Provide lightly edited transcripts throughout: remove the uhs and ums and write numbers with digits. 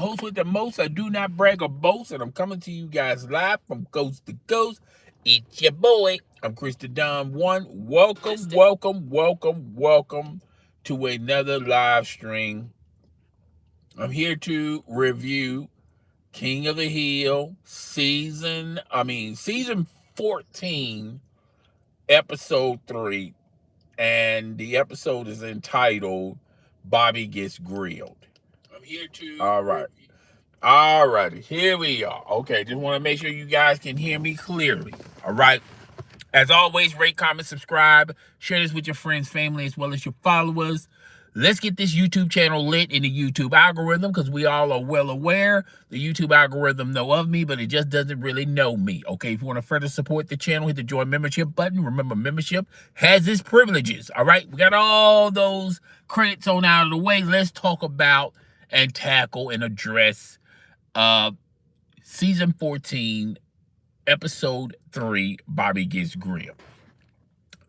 host with the most. I do not brag or boast, and I'm coming to you guys live from coast to coast. It's your boy. I'm Krista Don One. Welcome to another live stream. I'm here to review King of the Hill season 14, episode 3, and the episode is entitled Bobby Gets Grilled. I'm here to. All righty, here we are. Okay, just want to make sure you guys can hear me clearly. All right. As always, rate, comment, subscribe, share this with your friends, family, as well as your followers. Let's get this YouTube channel lit in the YouTube algorithm, because we all are well aware the YouTube algorithm know of me, but it just doesn't really know me. Okay, if you want to further support the channel, hit the join membership button. Remember, membership has its privileges. All right, we got all those credits on out of the way. Let's talk about and tackle and address season 14, episode 3, Bobby Gets Grilled.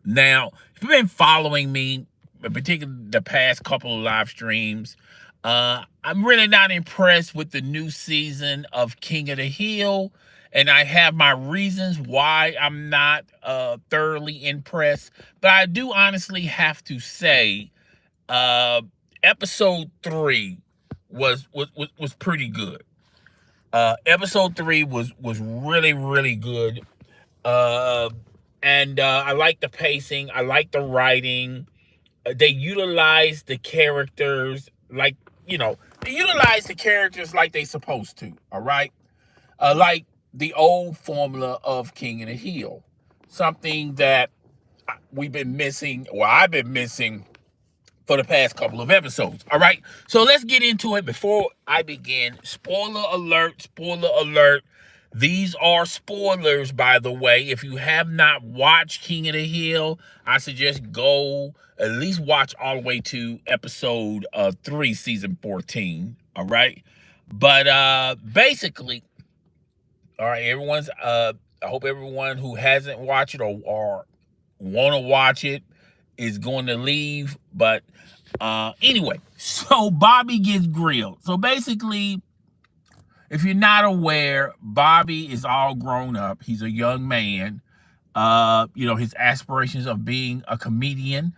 Now, if you've been following me, particularly the past couple of live streams, I'm really not impressed with the new season of King of the Hill, and I have my reasons why I'm not thoroughly impressed. But I do honestly have to say, episode 3 was pretty good. Episode 3 was really good. And I like the pacing. I like the writing. They utilize the characters like they supposed to. All right, like the old formula of King of the Hill, something that we've been missing, or I've been missing for the past couple of episodes. All right, so let's get into it. Before I begin, spoiler alert. These are spoilers, by the way. If you have not watched King of the Hill, I suggest go at least watch all the way to episode 3, season 14. All right, but basically, all right, everyone's. I hope everyone who hasn't watched it or want to watch it is going to leave. But anyway, so Bobby gets grilled. So basically, if you're not aware, Bobby is all grown up. He's a young man. His aspirations of being a comedian.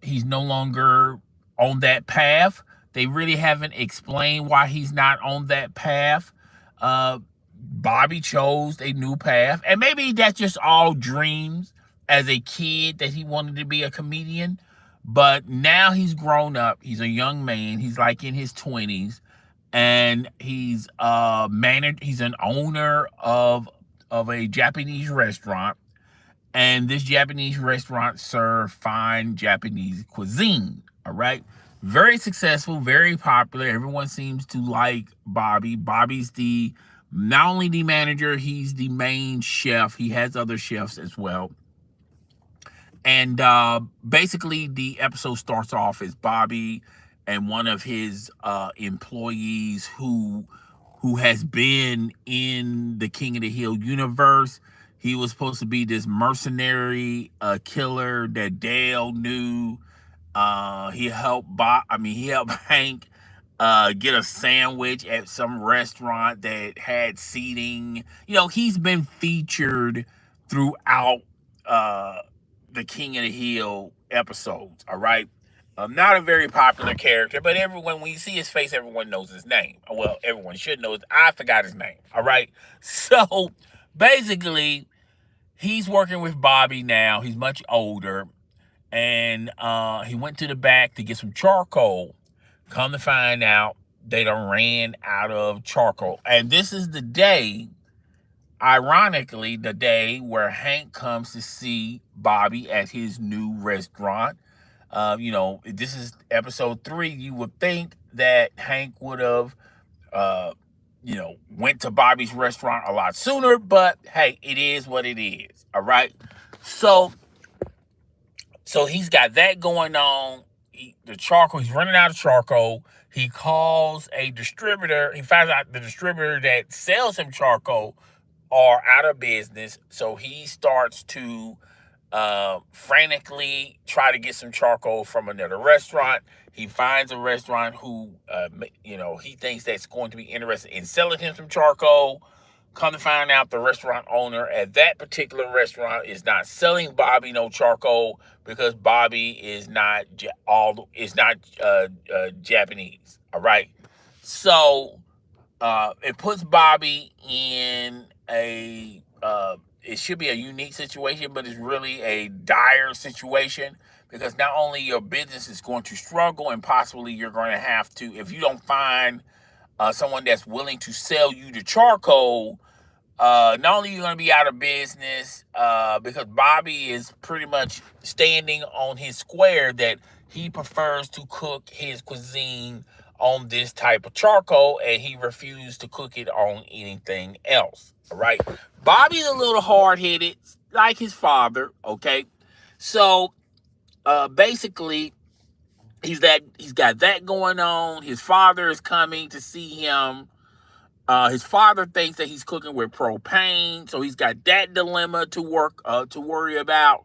He's no longer on that path. They really haven't explained why he's not on that path. Bobby chose a new path, and maybe that's just all dreams as a kid that he wanted to be a comedian. But now he's grown up. He's a young man. He's like in his 20s. And he's he's an owner of a Japanese restaurant, and this Japanese restaurant serves fine Japanese cuisine. All right, very successful, very popular. Everyone seems to like Bobby. Bobby's not only the manager, he's the main chef. He has other chefs as well. And basically, the episode starts off as Bobby and one of his employees who has been in the King of the Hill universe. He was supposed to be this mercenary killer that Dale knew. He helped Hank get a sandwich at some restaurant that had seating. He's been featured throughout the King of the Hill episodes. All right. Not a very popular character, but when you see his face, everyone knows his name. Well, everyone should know. I forgot his name. All right. So basically, he's working with Bobby now. He's much older, and he went to the back to get some charcoal. Come to find out, they done ran out of charcoal, and this is the day. Ironically, the day where Hank comes to see Bobby at his new restaurant. This is episode 3. You would think that Hank would have, went to Bobby's restaurant a lot sooner, but hey, it is what it is. All right. So he's got that going on. He's running out of charcoal. He calls a distributor. He finds out the distributor that sells him charcoal are out of business. So he starts to frantically try to get some charcoal from another restaurant. He finds a restaurant who, he thinks that's going to be interested in selling him some charcoal. Come to find out, the restaurant owner at that particular restaurant is not selling Bobby no charcoal because Bobby is not Japanese. All right, so it puts Bobby in it should be a unique situation, but it's really a dire situation because not only your business is going to struggle and possibly you're going to have to, if you don't find someone that's willing to sell you the charcoal, not only are you going to be out of business, because Bobby is pretty much standing on his square that he prefers to cook his cuisine on this type of charcoal and he refused to cook it on anything else. All right. Bobby's a little hard headed, like his father. Okay. So basically, he's got that going on. His father is coming to see him. His father thinks that he's cooking with propane, so he's got that dilemma to worry about.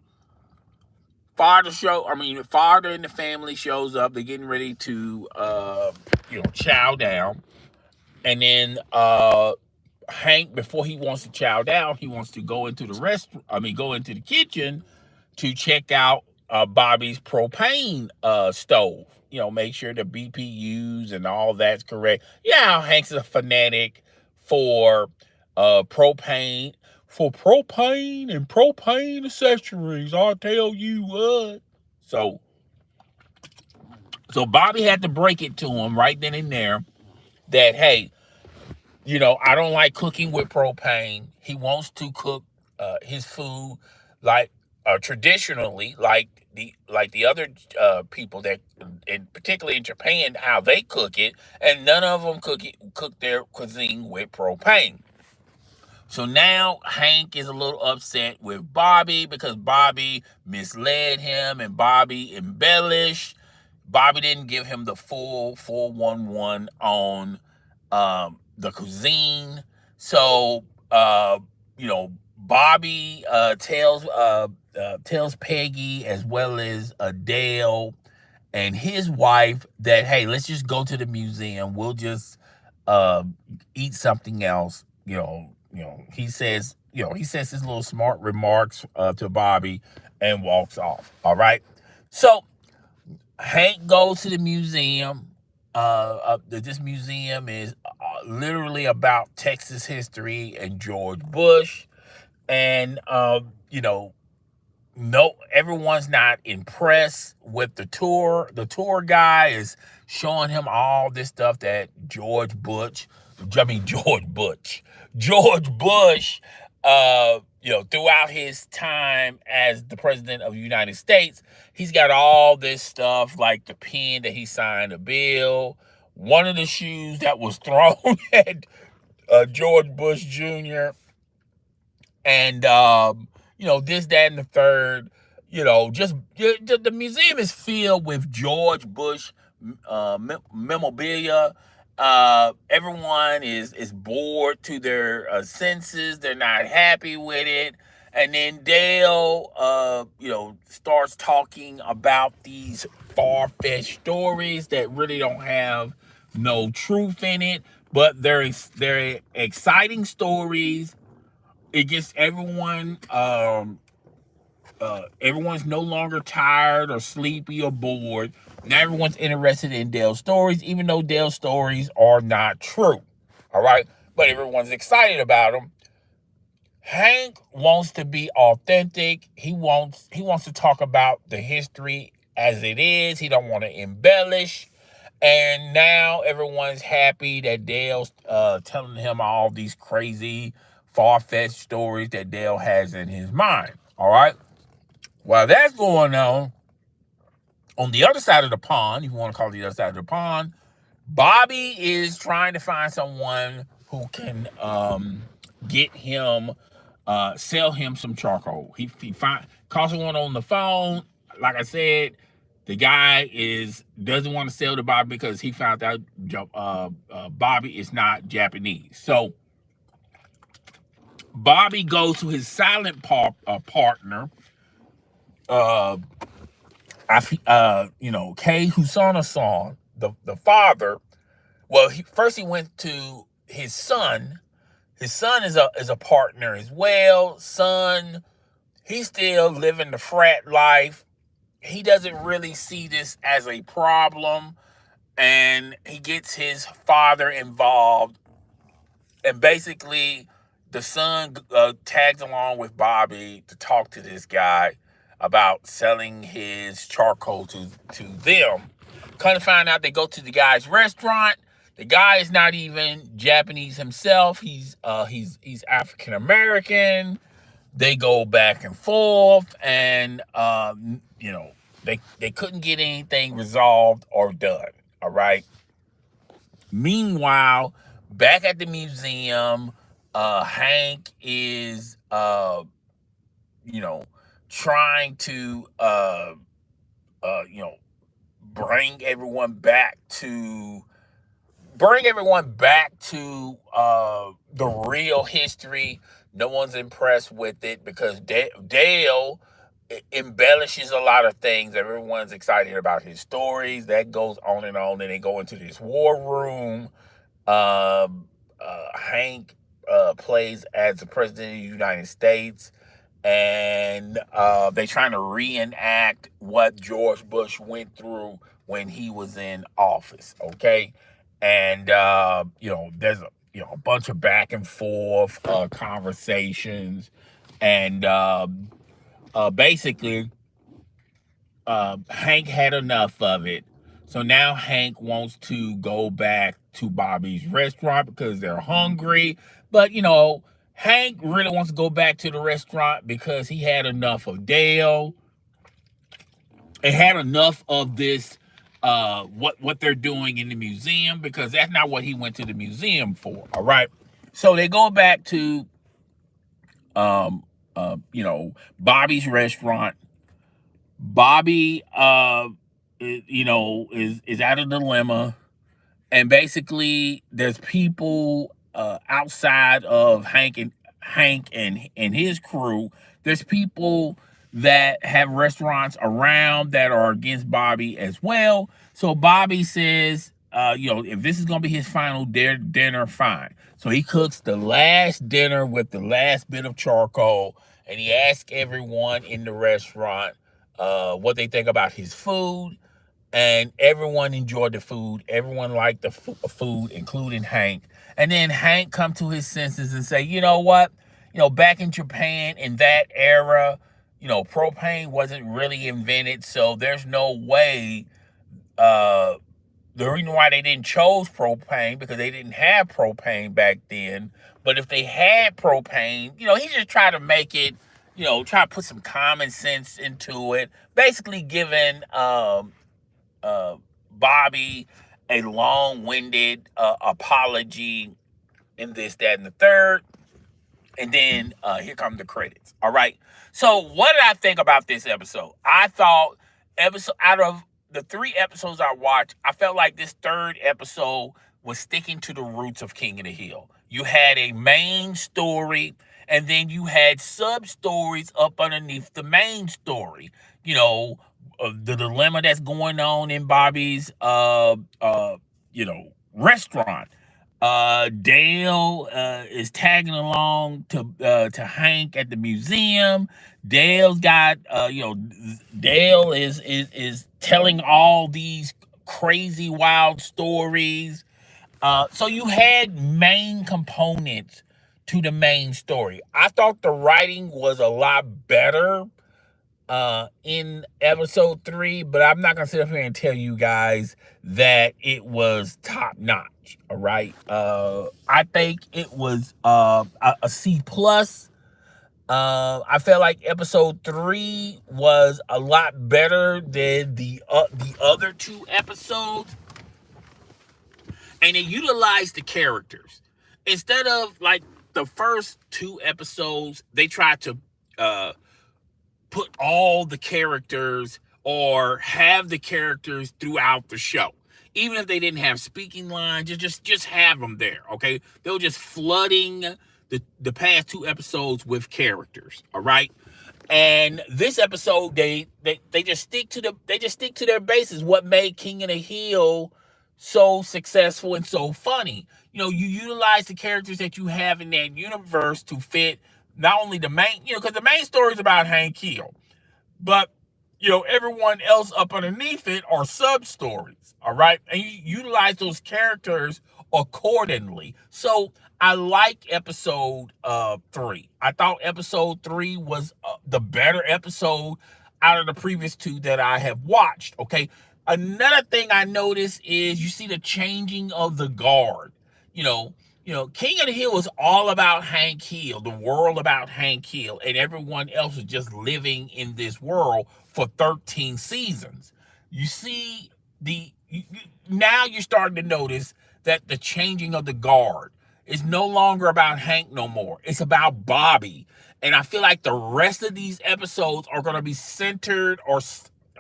Father and the family shows up. They're getting ready to chow down, and then Hank, before he wants to chow down, he wants to go into go into the kitchen to check out Bobby's propane stove. Make sure the BPUs and all that's correct. Yeah, Hank's a fanatic for propane. For propane and propane accessories, I'll tell you what. So Bobby had to break it to him right then and there that, hey, I don't like cooking with propane. He wants to cook his food like traditionally, like the other people that, and particularly in Japan, how they cook it, and none of them cook their cuisine with propane. So now Hank is a little upset with Bobby because Bobby misled him and Bobby embellished. Bobby didn't give him the full 411 on the cuisine. So Bobby tells Peggy as well as Adele and his wife that, hey, let's just go to the museum. We'll just uh, eat something else. He says his little smart remarks to Bobby and walks off. All right. So Hank goes to the museum. This museum is literally about Texas history and George Bush, and no, everyone's not impressed with the tour. The tour guy is showing him all this stuff that George Bush, throughout his time as the president of the United States, he's got all this stuff like the pen that he signed a bill, one of the shoes that was thrown at George Bush Jr., and this, that, and the third. The museum is filled with George Bush memorabilia. Everyone is bored to their senses. They're not happy with it. And then Dale, starts talking about these far-fetched stories that really don't have no truth in it, but they're exciting stories. It gets everyone's no longer tired or sleepy or bored. Now everyone's interested in Dale's stories, even though Dale's stories are not true. All right, but everyone's excited about them. Hank wants to be authentic. He wants to talk about the history as it is. He don't want to embellish. And now everyone's happy that Dale's telling him all these crazy, far-fetched stories that Dale has in his mind. All right. While that's going on the other side of the pond, if you want to call it the other side of the pond, Bobby is trying to find someone who can sell him some charcoal. He calls someone on the phone. Like I said, the guy doesn't want to sell to Bobby because he found out Bobby is not Japanese. So Bobby goes to his silent partner uh, Kei Husana-san, the father. Well, first he went to his son. His son is a partner as well. Son, he's still living the frat life. He doesn't really see this as a problem, and he gets his father involved. And basically, the son tags along with Bobby to talk to this guy about selling his charcoal to them. Come to find out, they go to the guy's restaurant. The guy is not even Japanese himself. He's African American. They go back and forth, and they couldn't get anything resolved or done. All right. Meanwhile, back at the museum, Hank is trying to bring everyone back to the real history. No one's impressed with it because Dale embellishes a lot of things. Everyone's excited about his stories. That goes on and on. Then they go into this war room. Hank plays as the president of the United States, and they're trying to reenact what George Bush went through when he was in office. Okay, and there's a bunch of back and forth conversations, and basically, Hank had enough of it. So now Hank wants to go back to Bobby's restaurant because they're hungry. But, Hank really wants to go back to the restaurant because he had enough of Dale. He had enough of this, what they're doing in the museum, because that's not what he went to the museum for. All right. So they go back to, Bobby's restaurant. Bobby, is at a dilemma, and basically there's people outside of Hank and his crew. There's people that have restaurants around that are against Bobby as well. So Bobby says, if this is gonna be his final dinner, fine. So he cooks the last dinner with the last bit of charcoal, and he asks everyone in the restaurant what they think about his food, and everyone enjoyed the food. Everyone liked the food, including Hank. And then Hank come to his senses and say, you know what? Back in Japan in that era, propane wasn't really invented, so there's no way. The reason why they didn't chose propane because they didn't have propane back then. But if they had propane, he just tried to make it, try to put some common sense into it. Basically giving Bobby a long-winded apology in this, that, and the third. And then here come the credits. All right. So what did I think about this episode? I thought out of the 3 episodes I watched, I felt like this 3rd episode was sticking to the roots of King of the Hill. You had a main story, and then you had sub-stories up underneath the main story. The dilemma that's going on in Bobby's, restaurant. Dale is tagging along to Hank at the museum. Dale's got Dale is telling all these crazy wild stories. So you had main components to the main story. I thought the writing was a lot better in episode 3, but I'm not gonna sit up here and tell you guys that it was top notch. All right, I think it was a C plus. I felt like episode 3 was a lot better than the other 2 episodes, and it utilized the characters instead of like the first 2 episodes. They tried to put all the characters or have the characters throughout the show. Even if they didn't have speaking lines, just have them there, okay? They were just flooding the past 2 episodes with characters, all right? And this episode, they just stick to their bases. What made King of the Hill so successful and so funny? You utilize the characters that you have in that universe to fit not only the main, because the main story is about Hank Hill, but everyone else up underneath it are sub stories. All right, and you utilize those characters accordingly. So I like episode 3. I thought episode 3 was the better episode out of the previous 2 that I have watched. Okay, another thing I noticed is you see the changing of the guard. you know King of the Hill was all about Hank Hill, the world about Hank Hill, and everyone else was just living in this world for 13 seasons. You see, now you're starting to notice that the changing of the guard is no longer about Hank no more. It's about Bobby. And I feel like the rest of these episodes are going to be centered or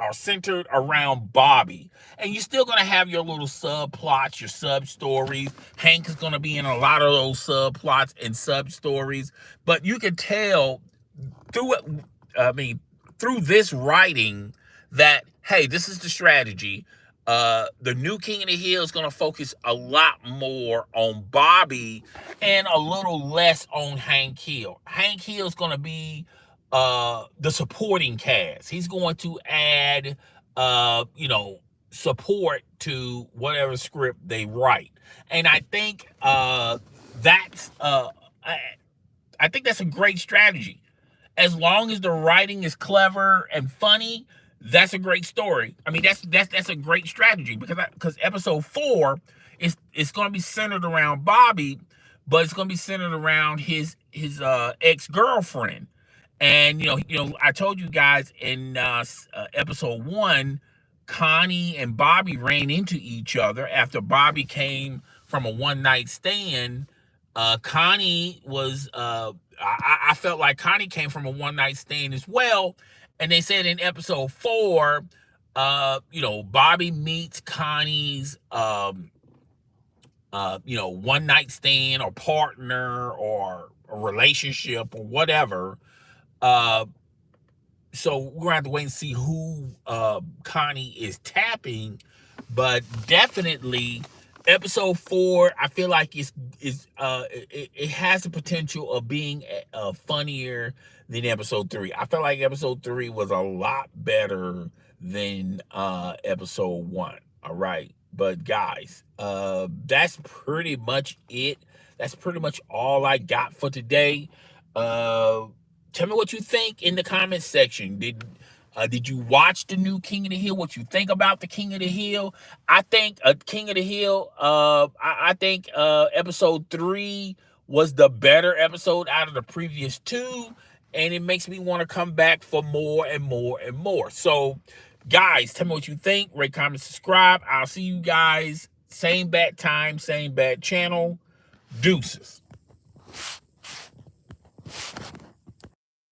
are centered around Bobby. And you're still going to have your little subplots, your sub stories. Hank is going to be in a lot of those subplots and sub stories. But you can tell through it, through this writing that, hey, this is the strategy. The new King of the Hill is going to focus a lot more on Bobby and a little less on Hank Hill. Hank Hill is going to be the supporting cast. He's going to add, support to whatever script they write. And I think that's I think that's a great strategy. As long as the writing is clever and funny, that's a great story. I mean, that's a great strategy because episode 4 is going to be centered around Bobby, but it's going to be centered around his ex-girlfriend. And I told you guys in episode 1, Connie and Bobby ran into each other after Bobby came from a one-night stand. Connie was I felt like Connie came from a one-night stand as well. And they said in episode 4, Bobby meets Connie's one-night stand or partner or a relationship or whatever. So we're gonna have to wait and see who Connie is tapping, but definitely episode 4, I feel like it has the potential of being funnier than episode 3. I felt like episode 3 was a lot better than episode 1. All right, but guys, that's pretty much it. That's pretty much all I got for today. Tell me what you think in the comments section. Did you watch the new King of the Hill? What you think about the King of the Hill? I think King of the Hill. I think episode 3 was the better episode out of the previous 2, and it makes me want to come back for more and more and more. So, guys, tell me what you think. Rate, comment, subscribe. I'll see you guys same bat time, same bat channel. Deuces.